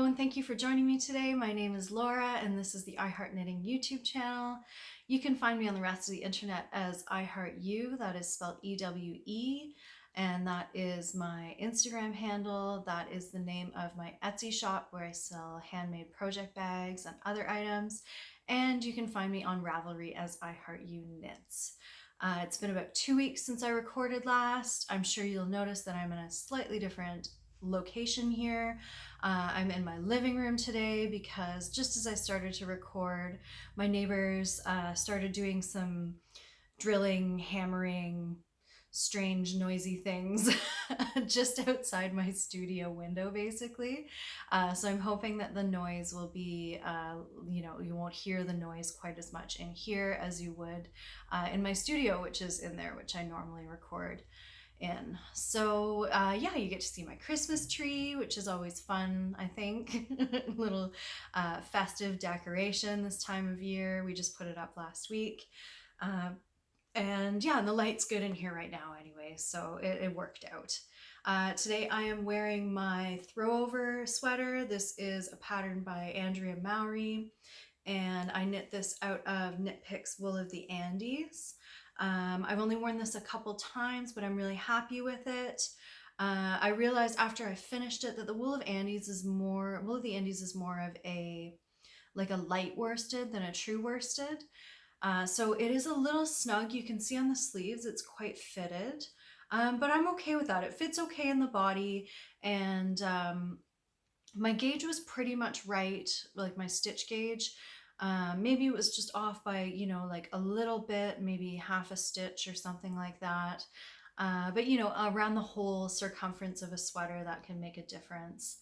and thank you for joining me today. My name is Laura and this is the I Heart Knitting YouTube channel. You can find me on the rest of the internet as I Heart You, that is spelled E-W-E, and that is my Instagram handle. That is the name of my Etsy shop where I sell handmade project bags and other items. And you can find me on Ravelry as I Heart You Knits. It's been about 2 weeks since I recorded last. I'm sure you'll notice that I'm in a slightly different location here. I'm in my living room today because just as I started to record, my neighbors started doing some drilling, hammering, strange noisy things just outside my studio window basically. So I'm hoping that the noise will be, you won't hear the noise quite as much in here as you would in my studio, which is in there, which I normally record in. So yeah, you get to see my Christmas tree, which is always fun, I think. Little festive decoration this time of year. We just put it up last week. And yeah, and the light's good in here right now anyway, so it worked out. Today I am wearing my throwover sweater. This is a pattern by Andrea Mowry, and I knit this out of Knitpicks Wool of the Andes. I've only worn this a couple times, but I'm really happy with it. I realized after I finished it that the Wool of the Andes is more of a light worsted than a true worsted. So it is a little snug. You can see on the sleeves it's quite fitted, but I'm okay with that. It fits okay in the body, and my gauge was pretty much right, like my stitch gauge. Maybe it was just off by, like a little bit, maybe half a stitch or something like that. But around the whole circumference of a sweater, that can make a difference.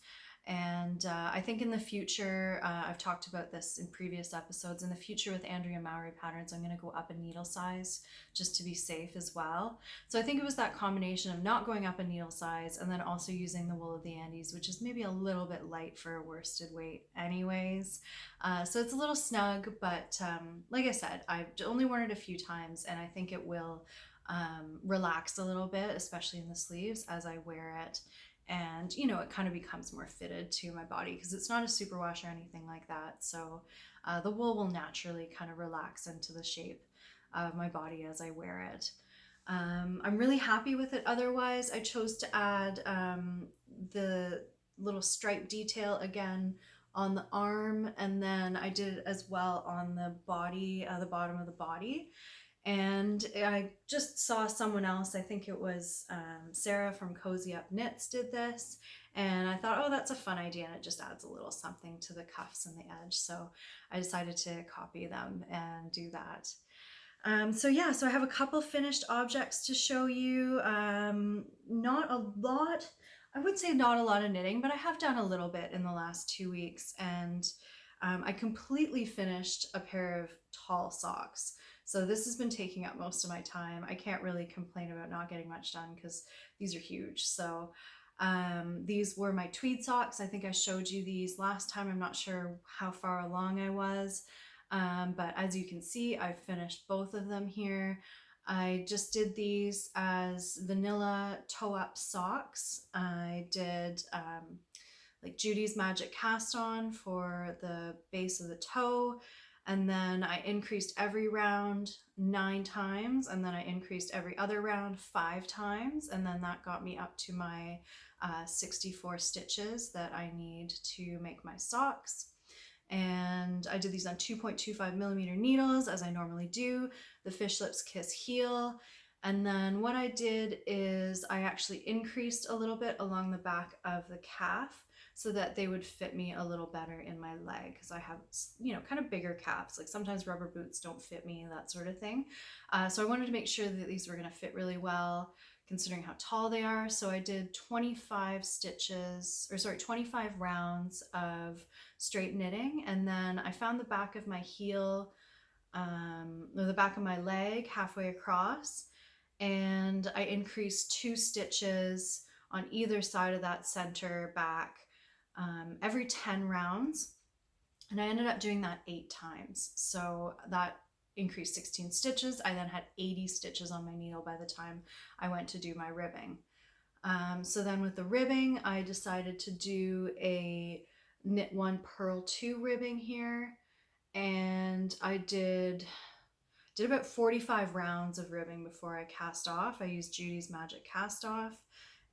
And I think in the future, I've talked about this in previous episodes, in the future with Andrea Mowry patterns, I'm going to go up a needle size just to be safe as well. So I think it was that combination of not going up a needle size and then also using the Wool of the Andes, which is maybe a little bit light for a worsted weight anyways. So it's a little snug, but like I said, I've only worn it a few times and I think it will relax a little bit, especially in the sleeves as I wear it. And it kind of becomes more fitted to my body because it's not a superwash or anything like that. So the wool will naturally kind of relax into the shape of my body as I wear it. I'm really happy with it. Otherwise, I chose to add the little stripe detail again on the arm, and then I did it as well on the body, the bottom of the body. And I just saw someone else, I think it was Sarah from Cozy Up Knits did this, and I thought, oh, that's a fun idea, and it just adds a little something to the cuffs and the edge. So I decided to copy them and do that. So yeah, so I have a couple finished objects to show you. Not a lot, I would say not a lot of knitting, but I have done a little bit in the last 2 weeks, and I completely finished a pair of tall socks. So this has been taking up most of my time. I can't really complain about not getting much done because these are huge. So these were my tweed socks. I think I showed you these last time. I'm not sure how far along I was, but as you can see, I've finished both of them here. I just did these as vanilla toe-up socks. I did like Judy's Magic Cast On for the base of the toe. And then I increased every round 9 times, and then I increased every other round 5 times, and then that got me up to my 64 stitches that I need to make my socks. And I did these on 2.25 millimeter needles, as I normally do, the Fish Lips Kiss heel. And then what I did is I actually increased a little bit along the back of the calf so that they would fit me a little better in my leg, because I have, kind of bigger calves. Like sometimes rubber boots don't fit me, that sort of thing. So I wanted to make sure that these were going to fit really well, considering how tall they are. So I did 25 rounds of straight knitting, and then I found the back of my heel, or the back of my leg halfway across, and I increased 2 stitches on either side of that center back every 10 rounds, and I ended up doing that 8 times. So that increased 16 stitches. I then had 80 stitches on my needle by the time I went to do my ribbing. So then with the ribbing, I decided to do a knit 1 purl 2 ribbing here, and I did about 45 rounds of ribbing before I cast off. I used Judy's Magic Cast Off,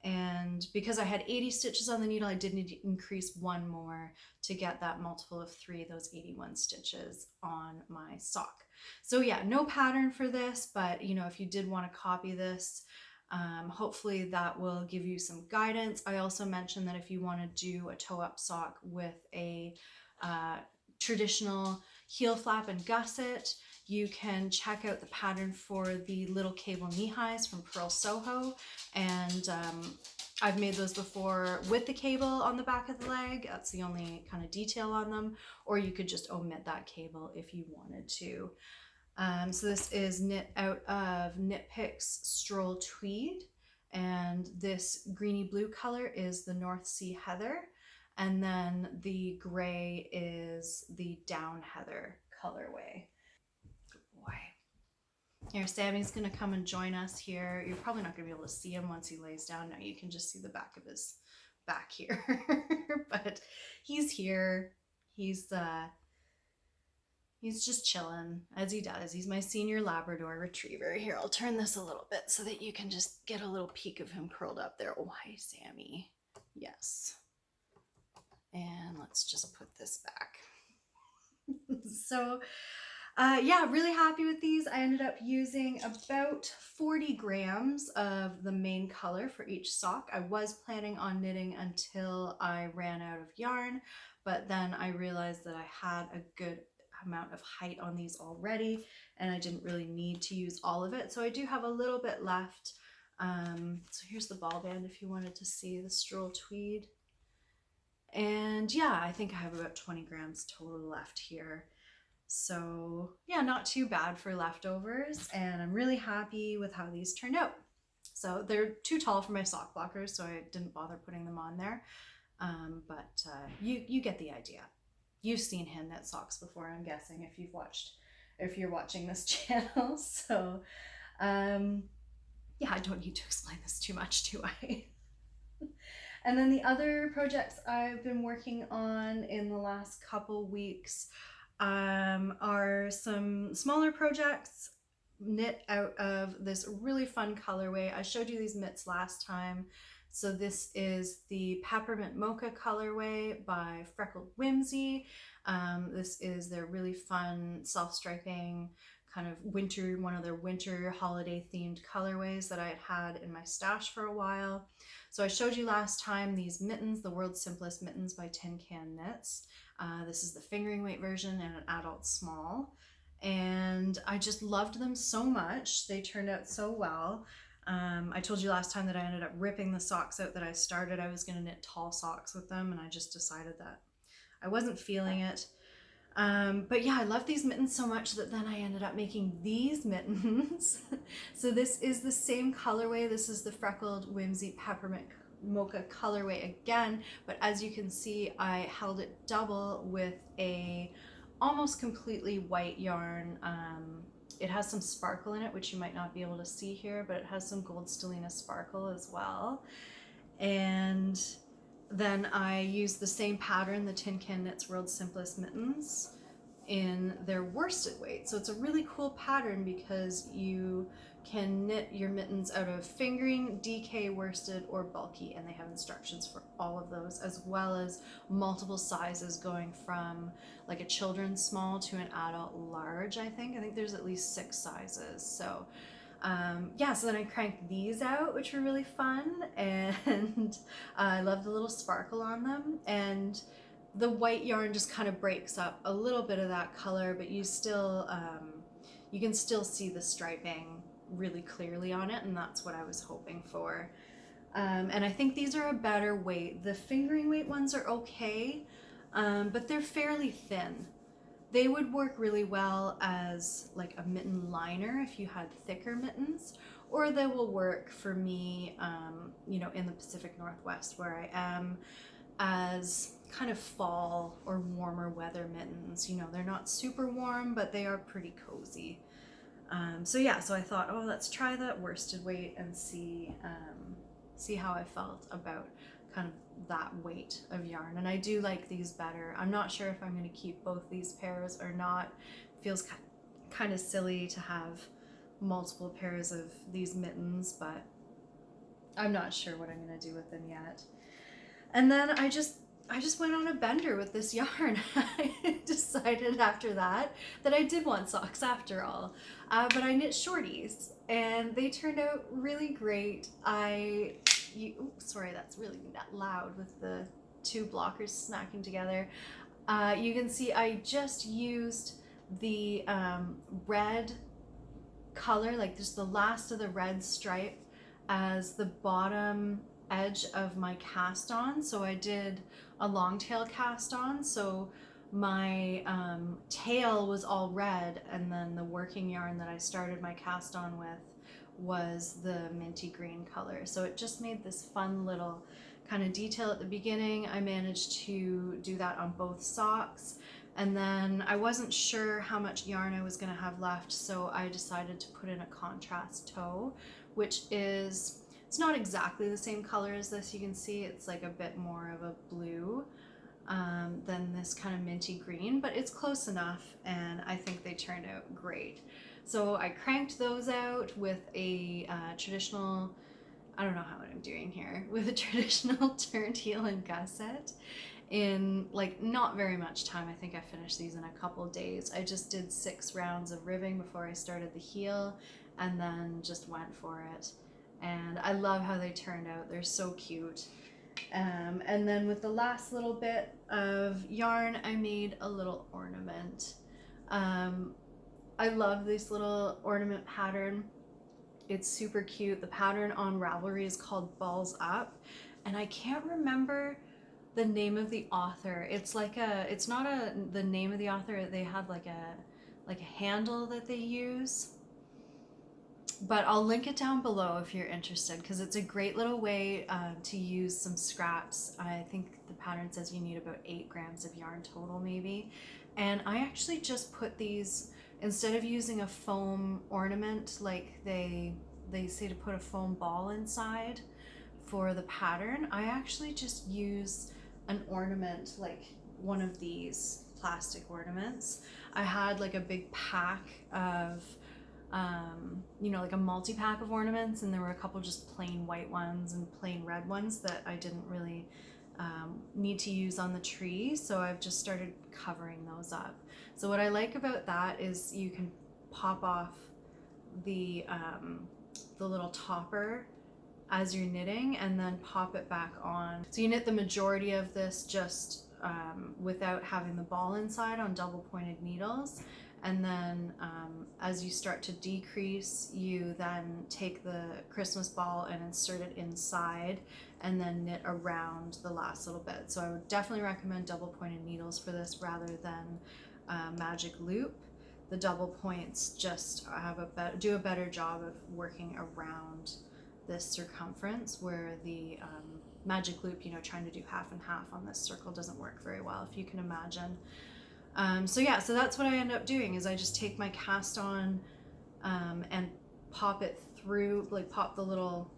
and because I had 80 stitches on the needle, I did need to increase 1 more to get that multiple of 3, those 81 stitches on my sock. So yeah, no pattern for this, but you know, if you did want to copy this, hopefully that will give you some guidance. I also mentioned that if you want to do a toe-up sock with a traditional heel flap and gusset, you can check out the pattern for the little cable knee highs from Pearl Soho, and I've made those before with the cable on the back of the leg. That's the only kind of detail on them, or you could just omit that cable if you wanted to. So this is knit out of Knitpicks Stroll Tweed, and this greeny blue color is the North Sea Heather, and then the gray is the Down Heather colorway. Good boy. Here, Sammy's gonna come and join us here. You're probably not gonna be able to see him once he lays down. Now you can just see the back of his back here, but he's here. He's just chilling, as he does. He's my senior Labrador Retriever. Here, I'll turn this a little bit so that you can just get a little peek of him curled up there. Oh, hi, Sammy. Yes. And let's just put this back. So, yeah, really happy with these. I ended up using about 40 grams of the main color for each sock. I was planning on knitting until I ran out of yarn, but then I realized that I had a good amount of height on these already, and I didn't really need to use all of it. So I do have a little bit left. So here's the ball band if you wanted to see the Stroll Tweed. And yeah, I think I have about 20 grams total left here. So yeah, not too bad for leftovers, and I'm really happy with how these turned out. So they're too tall for my sock blockers, so I didn't bother putting them on there. But you get the idea. You've seen him knit socks before, I'm guessing, if you're watching this channel. So yeah, I don't need to explain this too much, do I? And then the other projects I've been working on in the last couple weeks are some smaller projects knit out of this really fun colorway. I showed you these mitts last time. So this is the Peppermint Mocha colorway by Freckled Whimsy. This is their really fun self-striping kind of winter, one of their winter holiday themed colorways that I had in my stash for a while. So I showed you last time these mittens, the World's Simplest Mittens by Tin Can Knits. This is the fingering weight version and an adult small. And I just loved them so much. They turned out so well. I told you last time that I ended up ripping the socks out that I started. I was going to knit tall socks with them, and I just decided that I wasn't feeling it. But yeah, I love these mittens so much that then I ended up making these mittens. So this is the same colorway. This is the Freckled Whimsy Peppermint Mocha colorway again, but as you can see, I held it double with a almost completely white yarn. It has some sparkle in it, which you might not be able to see here, but it has some gold stellina sparkle as well. And then I used the same pattern, the Tin Can Knits World's Simplest Mittens, in their worsted weight. So it's a really cool pattern because you can knit your mittens out of fingering, DK, worsted, or bulky, and they have instructions for all of those, as well as multiple sizes going from like a children's small to an adult large. I think there's at least 6 sizes. So yeah, so then I cranked these out, which were really fun, and I love the little sparkle on them, and the white yarn just kind of breaks up a little bit of that color, but you still you can still see the striping really clearly on it, and that's what I was hoping for. And I think these are a better weight. The fingering weight ones are okay, but they're fairly thin. They would work really well as like a mitten liner if you had thicker mittens, or they will work for me, you know, in the Pacific Northwest where I am, as kind of fall or warmer weather mittens. You know, they're not super warm, but they are pretty cozy. So yeah, so I thought, oh, let's try that worsted weight and see how I felt about kind of that weight of yarn. And I do like these better. I'm not sure if I'm going to keep both these pairs or not. Feels kind of silly to have multiple pairs of these mittens, but I'm not sure what I'm going to do with them yet. And then I just went on a bender with this yarn. I decided after that I did want socks after all. But I knit shorties and they turned out really great. Sorry, that's really loud with the two blockers smacking together. You can see I just used the red color, like just the last of the red stripe, as the bottom edge of my cast on. So I did a long tail cast on, so my tail was all red, and then the working yarn that I started my cast on with was the minty green color. So it just made this fun little kind of detail at the beginning. I managed to do that on both socks, and then I wasn't sure how much yarn I was going to have left, so I decided to put in a contrast toe, which is, it's not exactly the same color as this. You can see it's like a bit more of a blue than this kind of minty green, but it's close enough, and I think they turned out great. So I cranked those out with a traditional, I don't know how I'm doing here, with a traditional turned heel and gusset in like not very much time. I think I finished these in a couple days. I just did 6 rounds of ribbing before I started the heel, and then just went for it. And I love how they turned out. They're so cute. And then with the last little bit of yarn, I made a little ornament. I love this little ornament pattern. It's super cute. The pattern on Ravelry is called Balls Up, and I can't remember the name of the author. It's like it's not the name of the author. They have like a handle that they use. But I'll link it down below if you're interested, because it's a great little way to use some scraps. I think the pattern says you need about 8 grams of yarn total maybe. And I actually just put these, instead of using a foam ornament like they say to put a foam ball inside for the pattern, I actually just use an ornament like one of these plastic ornaments. I had like a big pack of you know, like a multi-pack of ornaments, and there were a couple just plain white ones and plain red ones that I didn't really need to use on the tree, so I've just started covering those up. So what I like about that is you can pop off the little topper as you're knitting and then pop it back on. So you knit the majority of this just without having the ball inside on double pointed needles. And then as you start to decrease, you then take the Christmas ball and insert it inside and then knit around the last little bit. So I would definitely recommend double pointed needles for this rather than magic loop. The double points just do a better job of working around this circumference, where the magic loop, you know, trying to do half and half on this circle doesn't work very well, if you can imagine. So yeah, so that's what I end up doing, is I just take my cast on and pop it through, like pop the little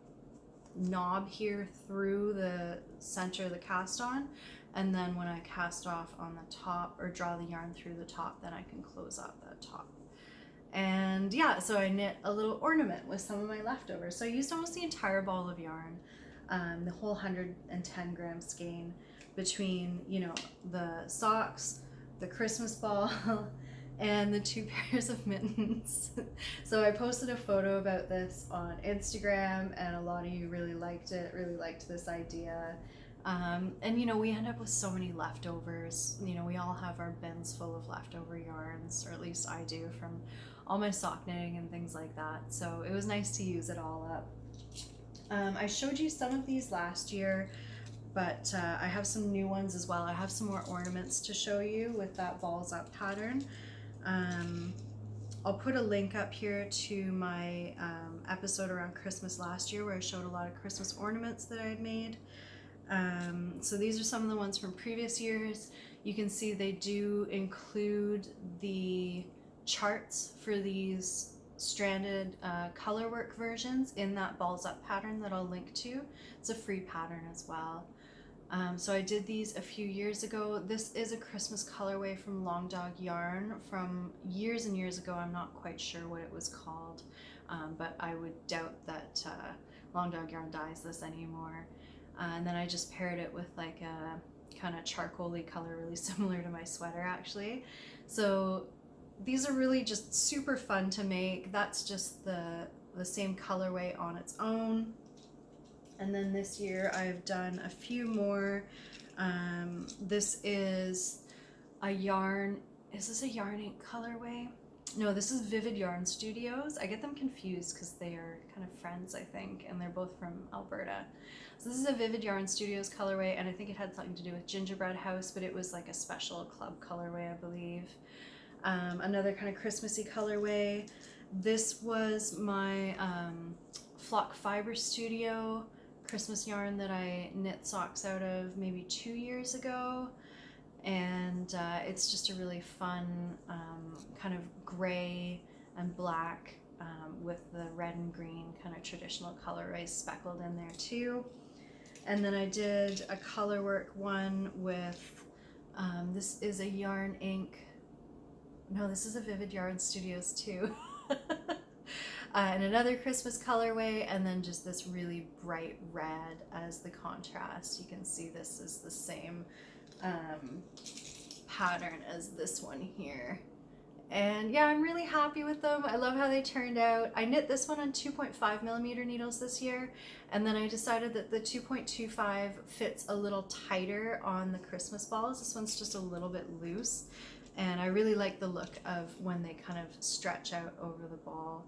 knob here through the center of the cast on, and then when I cast off on the top, or draw the yarn through the top, then I can close up that top. And yeah, so I knit a little ornament with some of my leftovers. So I used almost the entire ball of yarn, the whole 110 gram skein, between, you know, the socks, the Christmas ball, and the 2 pairs of mittens. So I posted a photo about this on Instagram, and a lot of you really liked it, really liked this idea. And you know, we end up with so many leftovers. You know, we all have our bins full of leftover yarns, or at least I do, from all my sock knitting and things like that. So it was nice to use it all up. I showed you some of these last year, but I have some new ones as well. I have some more ornaments to show you with that balls up pattern. I'll put a link up here to my episode around Christmas last year, where I showed a lot of Christmas ornaments that I had made. So these are some of the ones from previous years. You can see they do include the charts for these stranded color work versions in that balls up pattern that I'll link to. It's a free pattern as well. So I did these a few years ago. This is a Christmas colorway from Long Dog Yarn from years and years ago. I'm not quite sure what it was called, but I would doubt that Long Dog Yarn dyes this anymore. And then I just paired it with like a kind of charcoaly color, really similar to my sweater actually. So these are really just super fun to make. That's just the same colorway on its own. And then this year I've done a few more. This is a yarn, is this a Yarn Ink colorway? No, this is Vivid Yarn Studios. I get them confused because they are kind of friends, I think, and they're both from Alberta. So this is a Vivid Yarn Studios colorway, and I think it had something to do with Gingerbread House, but it was like a special club colorway, I believe. Another kind of Christmassy colorway. This was my Flock Fiber Studio Christmas yarn that I knit socks out of maybe 2 years ago, and it's just a really fun kind of gray and black with the red and green kind of traditional colorways speckled in there too. And then I did a colorwork one with this is a Yarn Ink, no, this is a Vivid Yarn Studios too. And another Christmas colorway, and then just this really bright red as the contrast. You can see this is the same pattern as this one here. And yeah, I'm really happy with them. I love how they turned out. I knit this one on 2.5mm needles this year, and then I decided that the 2.25 fits a little tighter on the Christmas balls. This one's just a little bit loose, and I really like the look of when they kind of stretch out over the ball.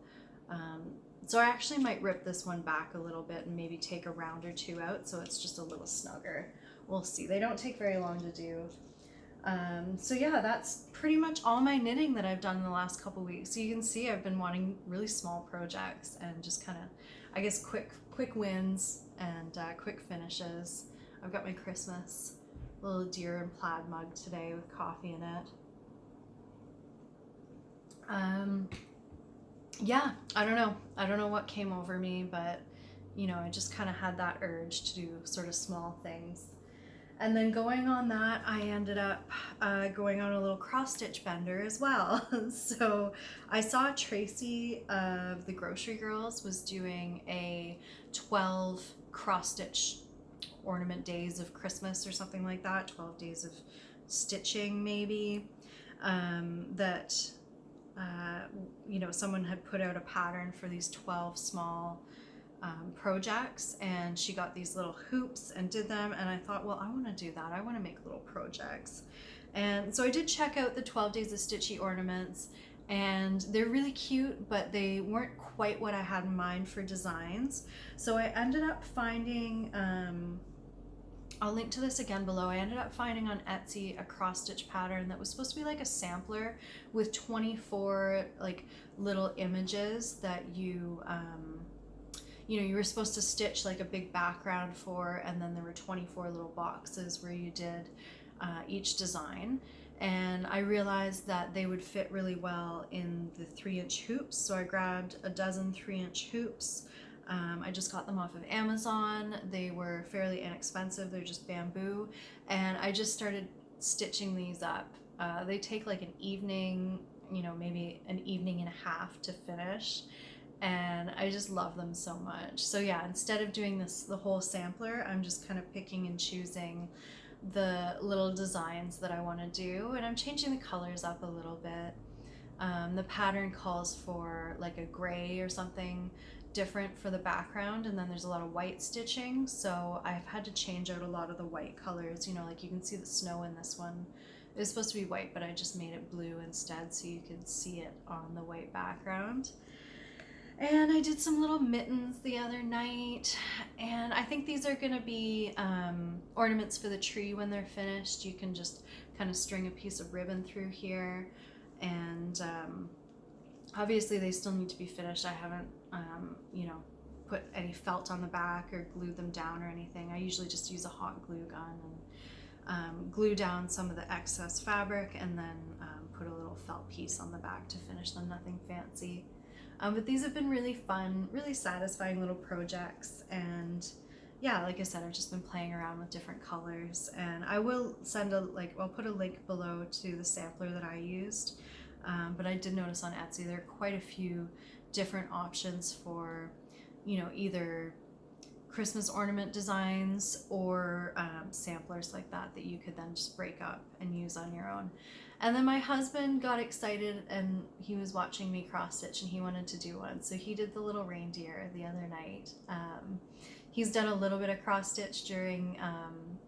So I actually might rip this one back a little bit and maybe take a round or two out so it's just a little snugger. We'll see. They don't take very long to do. So yeah, that's pretty much all my knitting that I've done in the last couple weeks. So you can see I've been wanting really small projects and just kind of, I guess, quick wins and quick finishes. I've got my Christmas little deer and plaid mug today with coffee in it. Yeah, I don't know what came over me, but you know, I just kind of had that urge to do sort of small things. And then going on that, I ended up going on a little cross stitch bender as well. So I saw Tracy of the Grocery Girls was doing a 12 cross stitch ornament days of Christmas or something like that, 12 days of stitching maybe, that you know, someone had put out a pattern for these 12 small projects, and she got these little hoops and did them, and I thought, well, I want to do that. I want to make little projects. And so I did check out the 12 Days of Stitchy ornaments, and they're really cute, but they weren't quite what I had in mind for designs. So I ended up finding, I'll link to this again below. I ended up finding on Etsy a cross stitch pattern that was supposed to be like a sampler with 24 like little images that you know, you were supposed to stitch like a big background for, and then there were 24 little boxes where you did each design. And I realized that they would fit really well in the 3-inch hoops, so I grabbed a dozen 3-inch hoops. I just got them off of Amazon. They were fairly inexpensive. They're just bamboo, and I just started stitching these up. They take like an evening, you know, maybe an evening and a half to finish, and I just love them so much. So yeah, instead of doing the whole sampler, I'm just kind of picking and choosing the little designs that I want to do, and I'm changing the colors up a little bit. The pattern calls for like a gray or something different for the background, and then there's a lot of white stitching, so I've had to change out a lot of the white colors. You know, like you can see the snow in this one. It was supposed to be white, but I just made it blue instead so you could see it on the white background. And I did some little mittens the other night, and I think these are gonna be ornaments for the tree when they're finished. You can just kind of string a piece of ribbon through here, and obviously they still need to be finished. I haven't you know, put any felt on the back or glued them down or anything. I usually just use a hot glue gun and glue down some of the excess fabric, and then put a little felt piece on the back to finish them, nothing fancy. But these have been really fun, really satisfying little projects, and yeah, like I said, I've just been playing around with different colors, and I will send I'll put a link below to the sampler that I used. But I did notice on Etsy there are quite a few different options for, either Christmas ornament designs or samplers like that you could then just break up and use on your own. And then my husband got excited and he was watching me cross stitch and he wanted to do one. So he did the little reindeer the other night. He's done a little bit of cross stitch during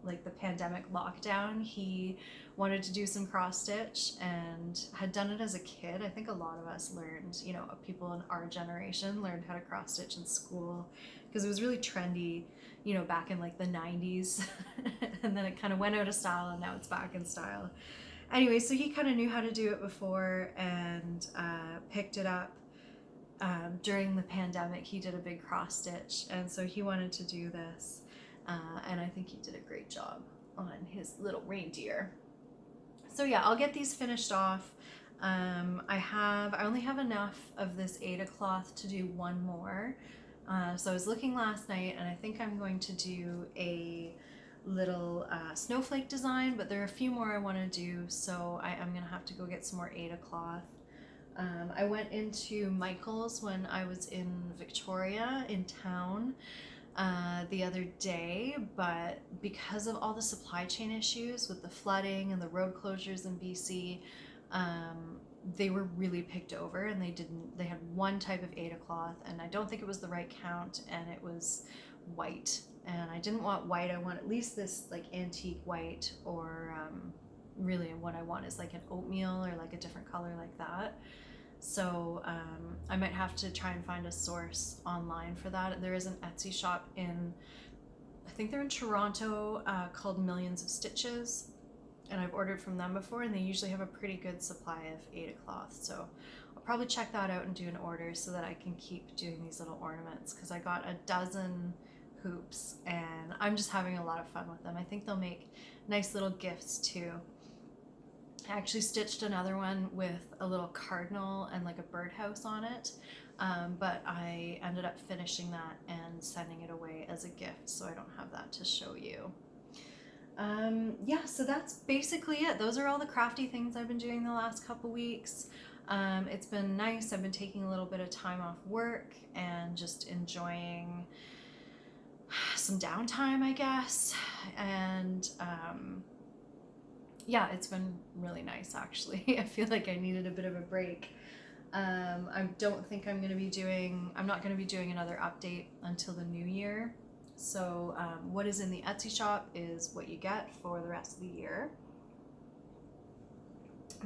like the pandemic lockdown. He wanted to do some cross stitch and had done it as a kid. I think a lot of us learned, people in our generation learned how to cross stitch in school because it was really trendy, back in like the 90s. And then it kind of went out of style and now it's back in style. Anyway, so he kind of knew how to do it before and picked it up during the pandemic. He did a big cross stitch, and so he wanted to do this, and I think he did a great job on his little reindeer. So yeah, I'll get these finished off. I only have enough of this Aida cloth to do one more. So I was looking last night, and I think I'm going to do a little snowflake design, but there are a few more I want to do, so I'm gonna have to go get some more Aida cloth. I went into Michael's when I was in Victoria in town the other day, but because of all the supply chain issues with the flooding and the road closures in BC, they were really picked over, and they had one type of Aida cloth, and I don't think it was the right count, and it was white, and I didn't want white. I want at least this like antique white, or really what I want is like an oatmeal or like a different color like that. So I might have to try and find a source online for that. There is an Etsy shop I think they're in Toronto, called Millions of Stitches, and I've ordered from them before, and they usually have a pretty good supply of Aida cloth. So I'll probably check that out and do an order so that I can keep doing these little ornaments, because I got a dozen hoops and I'm just having a lot of fun with them. I think they'll make nice little gifts too. I actually stitched another one with a little cardinal and like a birdhouse on it, but I ended up finishing that and sending it away as a gift, so I don't have that to show you. Yeah, so that's basically it. Those are all the crafty things I've been doing the last couple weeks. It's been nice. I've been taking a little bit of time off work and just enjoying some downtime, I guess, and yeah, it's been really nice actually. I feel like I needed a bit of a break. I don't think I'm not going to be doing another update until the new year. So what is in the Etsy shop is what you get for the rest of the year.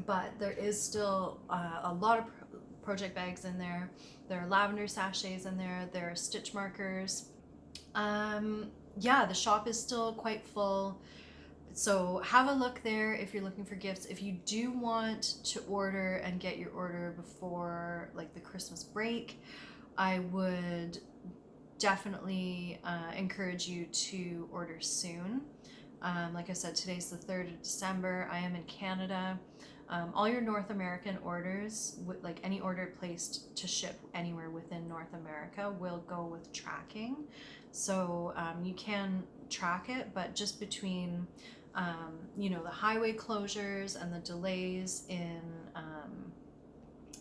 But there is still a lot of project bags in there. There are lavender sachets in there. There are stitch markers. Yeah, the shop is still quite full. So have a look there if you're looking for gifts. If you do want to order and get your order before like the Christmas break, I would definitely encourage you to order soon. Like I said, today's the 3rd of December. I am in Canada. All your North American orders, like any order placed to ship anywhere within North America, will go with tracking. So you can track it, but just between the highway closures and the delays in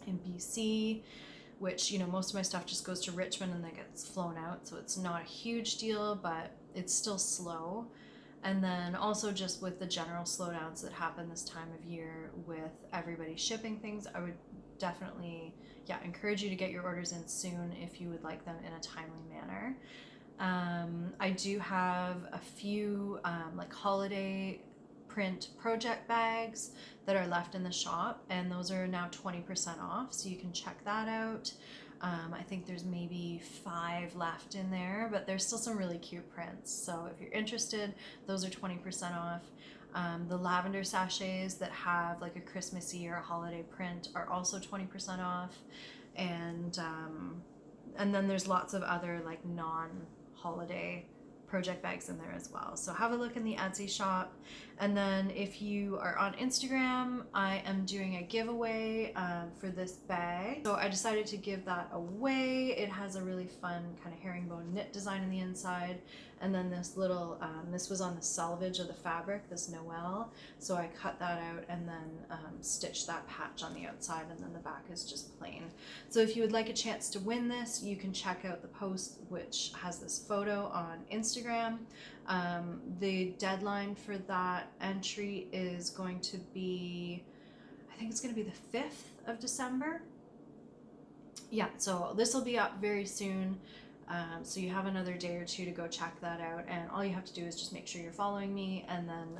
BC, which most of my stuff just goes to Richmond and then gets flown out, so it's not a huge deal, but it's still slow. And then also just with the general slowdowns that happen this time of year with everybody shipping things, I would definitely encourage you to get your orders in soon if you would like them in a timely manner. I do have a few like holiday print project bags that are left in the shop, and those are now 20% off, so you can check that out. I think there's maybe 5 left in there, but there's still some really cute prints, so if you're interested, those are 20% off. The lavender sachets that have like a Christmassy or a holiday print are also 20% off, and then there's lots of other like non-holiday project bags in there as well. So have a look in the Etsy shop, And then if you are on Instagram, I am doing a giveaway for this bag. So I decided to give that away. It has a really fun kind of herringbone knit design in the inside. And then this little, this was on the selvage of the fabric, this Noel. So I cut that out and then stitched that patch on the outside, and then the back is just plain. So if you would like a chance to win this, you can check out the post which has this photo on Instagram. The deadline for that entry is going to be, I think it's going to be the 5th of December. Yeah, so this will be up very soon. So you have another day or two to go check that out, and all you have to do is just make sure you're following me, and then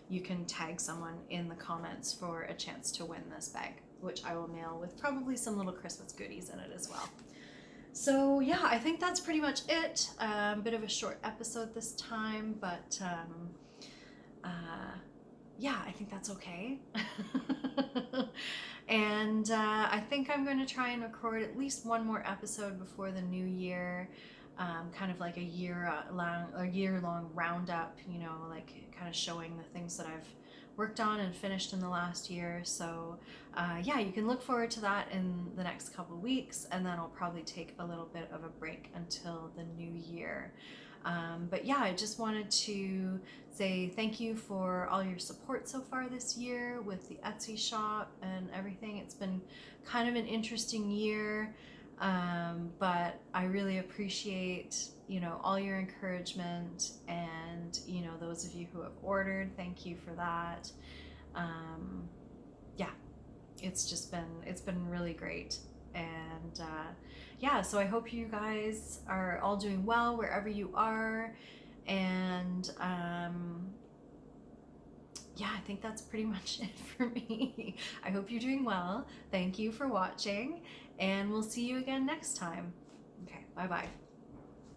you can tag someone in the comments for a chance to win this bag, which I will mail with probably some little Christmas goodies in it as well. So yeah, I think that's pretty much it. Bit of a short episode this time, but yeah, I think that's okay. And I think I'm going to try and record at least one more episode before the new year, kind of like a year-long roundup, you know, like kind of showing the things that I've worked on and finished in the last year. So yeah, you can look forward to that in the next couple weeks, and then I'll probably take a little bit of a break until the new year. But yeah, I just wanted to say thank you for all your support so far this year with the Etsy shop and everything. It's been kind of an interesting year, but I really appreciate, you know, all your encouragement, and, you know, those of you who have ordered, thank you for that. Yeah, it's been really great. And yeah, so I hope you guys are all doing well wherever you are. And yeah, I think that's pretty much it for me. I hope you're doing well. Thank you for watching, and we'll see you again next time. Okay, bye-bye.